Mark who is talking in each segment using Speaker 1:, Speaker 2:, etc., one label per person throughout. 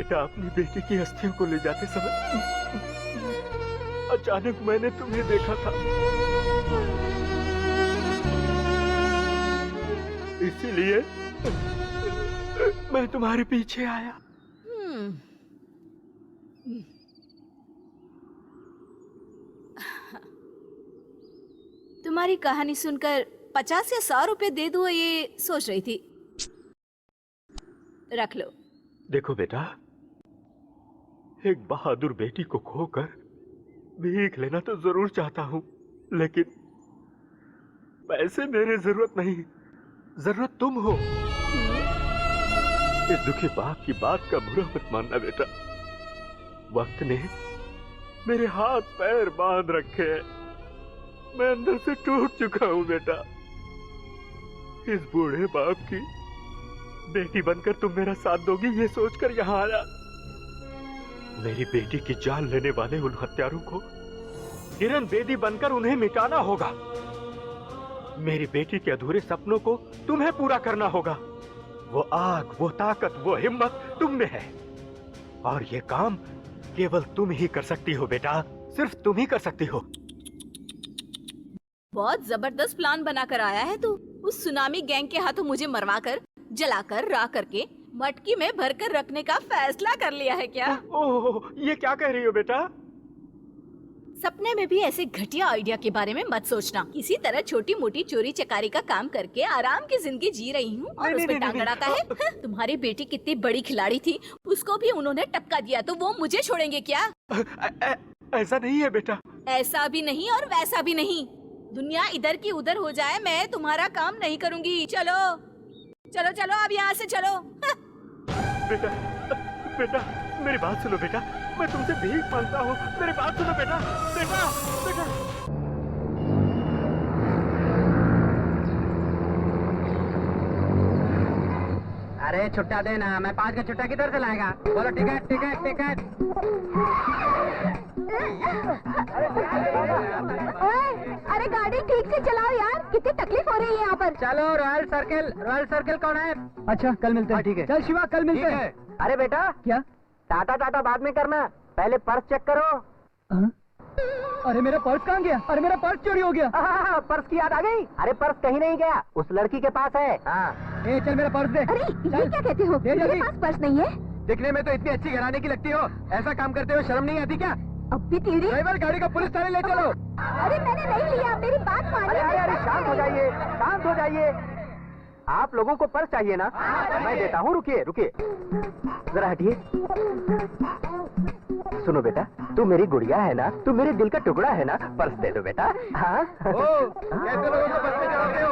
Speaker 1: बेटा, अपनी बेटी की अस्थियों को ले जाते समय अचानक मैंने तुम्हें देखा था, इसीलिए मैं तुम्हारे पीछे आया।
Speaker 2: तुम्हारी कहानी सुनकर 50 या 100 रुपए दे दूं ये सोच रही थी। रख लो।
Speaker 1: देखो बेटा, एक बहादुर बेटी को खोकर भीख लेना तो जरूर चाहता हूं, लेकिन पैसे मेरे जरूरत नहीं, जरूरत तुम हो। इस दुखी बाप की बात का बुरा मत मानना बेटा। वक्त ने मेरे हाथ पैर बांध रखे हैं, मैं अंदर से टूट चुका हूं बेटा। इस बूढ़े बाप की बेटी बनकर तुम मेरा साथ दोगी ये सोचकर यहां आया। मेरी बेटी की जान लेने वाले उन हत्यारों को किरण बेदी बनकर उन्हें मिटाना होगा। मेरी बेटी के अधूरे सपनों को तुम्हें पूरा करना होगा। वो आग, वो ताकत, वो हिम्मत तुम में है, और ये काम केवल तुम ही कर सकती हो बेटा, सिर्फ तुम ही कर सकती हो।
Speaker 2: बहुत जबरदस्त प्लान बनाकर आया है तू। उस सुनामी गैंग के हाथों मुझे मरवाकर, जलाकर, राख करके मटकी में भरकर रखने का फैसला कर लिया है क्या?
Speaker 1: ओह, ये क्या कह रही हो बेटा?
Speaker 2: सपने में भी ऐसे घटिया आइडिया के बारे में मत सोचना। किसी तरह छोटी मोटी चोरी चकारी का काम करके आराम की जिंदगी जी रही हूँ और उसमें टांग अड़ाता है। तुम्हारी बेटी कितनी बड़ी खिलाड़ी थी, उसको भी उन्होंने टपका दिया, तो वो मुझे छोड़ेंगे क्या?
Speaker 1: ऐसा नहीं है बेटा।
Speaker 2: ऐसा भी नहीं और वैसा भी नहीं। दुनिया इधर की उधर हो जाए, मैं तुम्हारा काम नहीं करूँगी। चलो चलो चलो, अब यहाँ से चलो।
Speaker 1: बेटा, बेटा मेरी बात सुनो बेटा, मैं तुमसे भीख मांगता हूँ, मेरी बात सुनो बेटा, बेटा, बेटा।
Speaker 3: अरे छुट्टा देना, मैं 5 का छुट्टा किधर से लाएगा? बोलो टिकट टिकट टिकट।
Speaker 4: अरे गाड़ी ठीक से चलाओ यार, कितनी तकलीफ हो रही है यहाँ पर।
Speaker 3: चलो रॉयल सर्किल। रॉयल सर्किल कौन है?
Speaker 5: अच्छा कल मिलते हैं।
Speaker 3: ठीक है।
Speaker 5: चल शिवा, कल मिलते हैं।
Speaker 3: अरे बेटा,
Speaker 5: क्या?
Speaker 3: टाटा टाटा बाद में करना, पहले पर्स चेक करो।
Speaker 5: अरे मेरा पर्स कहाँ गया? अरे मेरा पर्स चोरी हो गया।
Speaker 3: पर्स की याद आ गई? अरे पर्स कहीं नहीं गया, उस लड़की के पास है।
Speaker 5: ए चल मेरा पर्स दे।
Speaker 4: अरे ये क्या कहते हो? मेरे पास पर्स नहीं है।
Speaker 3: दिखने में तो इतनी अच्छी घराने की लगती हो, ऐसा काम करते हुए शर्म नहीं आती क्या?
Speaker 4: अब भी तेरी।
Speaker 3: ड्राइवर, गाड़ी को पुलिस थाने ले चलो।
Speaker 4: अरे मैंने नहीं लिया, मेरी बात मानिए।
Speaker 3: अरे शांत हो जाइए, शांत हो जाइए। आप लोगों को पर्स चाहिए ना? मैं देता हूँ, रुकिए रुकिए, जरा हटिए। सुनो बेटा, तू मेरी गुड़िया है ना, तू मेरे दिल का टुकड़ा है ना, पर्स दे दो बेटा। हाँ? कैसे लोगों को पर्स चढ़ाते हो?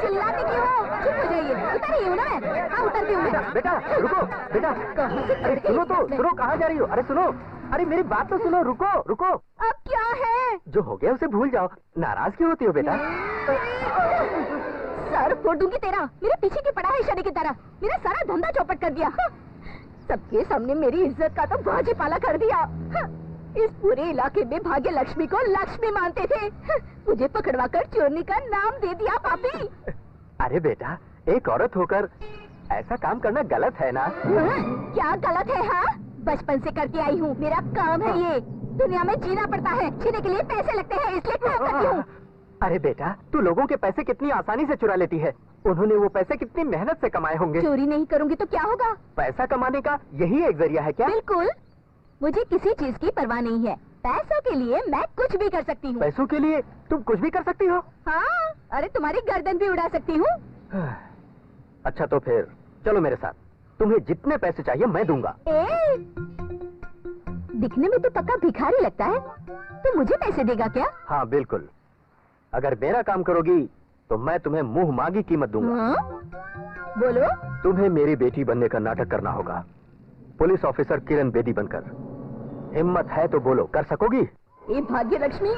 Speaker 4: चिल्लाते क्यों हो? चुप हो जाइए, उतर रही हूँ ना मैं। हाँ उतरती हूँ मैं।
Speaker 3: बेटा रुको, बेटा अरे सुनो तो, सुनो, कहाँ जा रही हो? अरे सुनो, अरे मेरी बात तो सुनो, रुको रुको।
Speaker 4: अब क्या है?
Speaker 3: जो हो गया उसे भूल जाओ, नाराज क्यों होती हो बेटा?
Speaker 4: सर फोड़ दूंगी तेरा, मेरे पीछे की पड़ा है शनि की तरह, मेरा सारा धंधा चौपट कर दिया। सबके सामने मेरी इज्जत का तो बाजी पाला कर दिया। इस पूरे इलाके में भाग्य लक्ष्मी को लक्ष्मी मानते थे, मुझे पकड़वाकर चोरनी का नाम दे दिया पापी।
Speaker 3: अरे बेटा, एक औरत होकर ऐसा काम करना गलत है ना?
Speaker 4: क्या गलत है? हाँ, बचपन से करती आई हूँ, मेरा काम है ये। दुनिया में जीना पड़ता है, जीने के लिए पैसे लगते हैं, इसलिए काम करती हूँ।
Speaker 3: अरे बेटा, तू लोगों के पैसे कितनी आसानी से चुरा लेती है, उन्होंने वो पैसे कितनी मेहनत से कमाए होंगे।
Speaker 4: चोरी नहीं करूँगी तो क्या होगा?
Speaker 3: पैसा कमाने का यही एक जरिया है क्या?
Speaker 4: बिल्कुल, मुझे किसी चीज की परवाह नहीं है। पैसों के लिए मैं कुछ भी कर सकती हूँ।
Speaker 3: पैसों के लिए तुम कुछ भी कर सकती हो?
Speaker 4: हाँ, अरे तुम्हारी गर्दन भी उड़ा सकती हूँ।
Speaker 3: अच्छा तो फिर चलो मेरे साथ, तुम्हें जितने पैसे चाहिए मैं दूंगा।
Speaker 4: दिखने में तो पक्का भिखारी लगता है, तो मुझे पैसे देगा क्या?
Speaker 3: हाँ बिल्कुल, अगर मेरा काम करोगी तो मैं तुम्हें मुंह मांगी कीमत दूंगा।
Speaker 4: बोलो।
Speaker 3: तुम्हें मेरी बेटी बनने का नाटक करना होगा, पुलिस ऑफिसर किरण बेदी बनकर। हिम्मत है तो बोलो, कर सकोगी?
Speaker 4: ए भाग्य लक्ष्मी,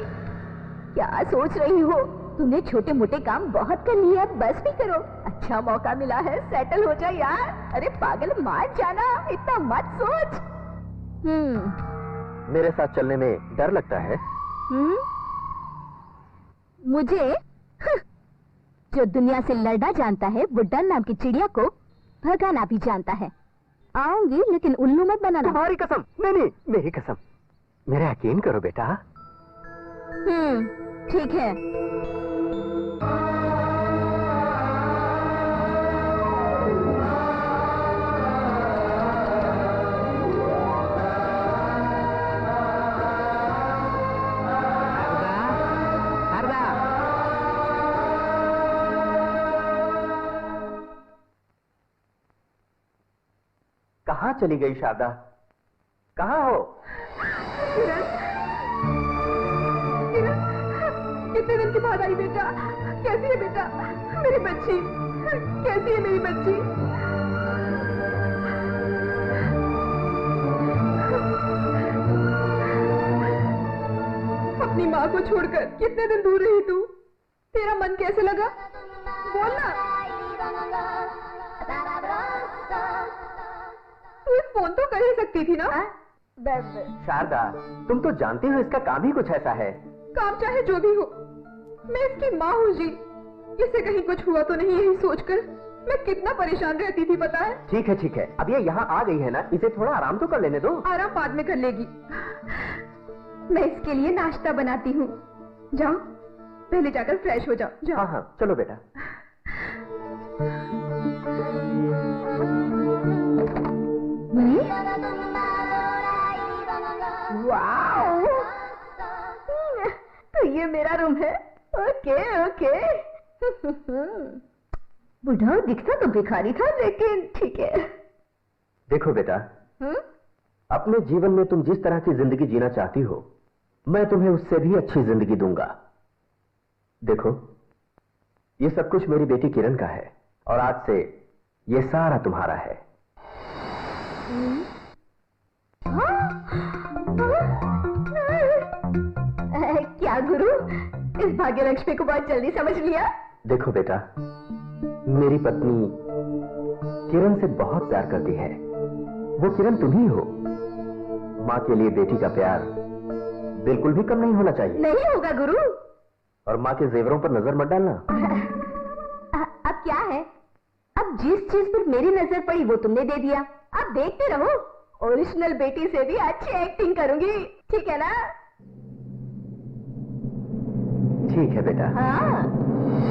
Speaker 4: क्या सोच रही हो? तूने छोटे मोटे काम बहुत कर लिए, अब बस भी करो। अच्छा मौका मिला है, सेटल हो जाए यार। अरे पागल मान जाना, इतना मत सोच।
Speaker 3: मेरे साथ चलने में डर लगता है?
Speaker 4: मुझे जो दुनिया से लड़ना जानता है, वो डर नाम की चिड़िया को भगाना भी जानता है। आऊंगी लेकिन उल्लू मत बनाना।
Speaker 3: तुम्हारी कसम। नहीं नहीं, मेरी कसम। मेरा यकीन करो बेटा।
Speaker 4: ठीक है।
Speaker 3: कहाँ चली गई शारदा? कहाँ हो?
Speaker 4: कितने दिन के बाद आई बेटा? कैसी है बेटा मेरी बच्ची? कैसी है मेरी बच्ची? अपनी माँ को छोड़कर कितने दिन दूर रही तू? तेरा मन कैसे लगा? बोल ना। तू एक फोन तो कर ही सकती थी ना?
Speaker 3: शारदा, तुम तो जानती हो इसका काम ही कुछ ऐसा है।
Speaker 4: काम चाहे जो भी हो, मैं इसकी माँ हूँ जी। इसे कहीं कुछ हुआ तो नहीं, यही सोचकर मैं कितना परेशान रहती थी पता है?
Speaker 3: ठीक है, अब ये यहाँ आ गई है ना, इसे थोड़ा आराम तो कर लेने दो।
Speaker 4: आराम बाद में कर लेगी। मैं इसके लिए नाश्ता बनाती हूँ। जाओ, पहले जाकर फ्रेश हो जाओ। जाओ।
Speaker 3: हाँ, चलो बेटा।
Speaker 4: वाओ! तो ये मेरा रूम है। ओके। बुढ़ा दिखता तो भिखारी था, लेकिन ठीक है।
Speaker 3: देखो बेटा, अपने जीवन में तुम जिस तरह की जिंदगी जीना चाहती हो, मैं तुम्हें उससे भी अच्छी जिंदगी दूंगा। देखो, ये सब कुछ मेरी बेटी किरण का है और आज से ये सारा तुम्हारा है।
Speaker 4: क्या गुरु, इस भाग्यलक्ष्मी को बहुत जल्दी समझ लिया?
Speaker 3: देखो बेटा, मेरी पत्नी किरण से बहुत प्यार करती है। वो किरण तुम ही हो। माँ के लिए बेटी का प्यार बिल्कुल भी कम नहीं होना चाहिए।
Speaker 4: नहीं होगा गुरु।
Speaker 3: और माँ के जेवरों पर नजर मत डालना।
Speaker 4: अब क्या है, अब जिस चीज पर मेरी नजर पड़ी वो तुमने दे दिया। अब देखते रहो, ओरिजिनल बेटी से भी अच्छी एक्टिंग करूंगी। ठीक है ना?
Speaker 3: ठीक है बेटा।
Speaker 4: हाँ।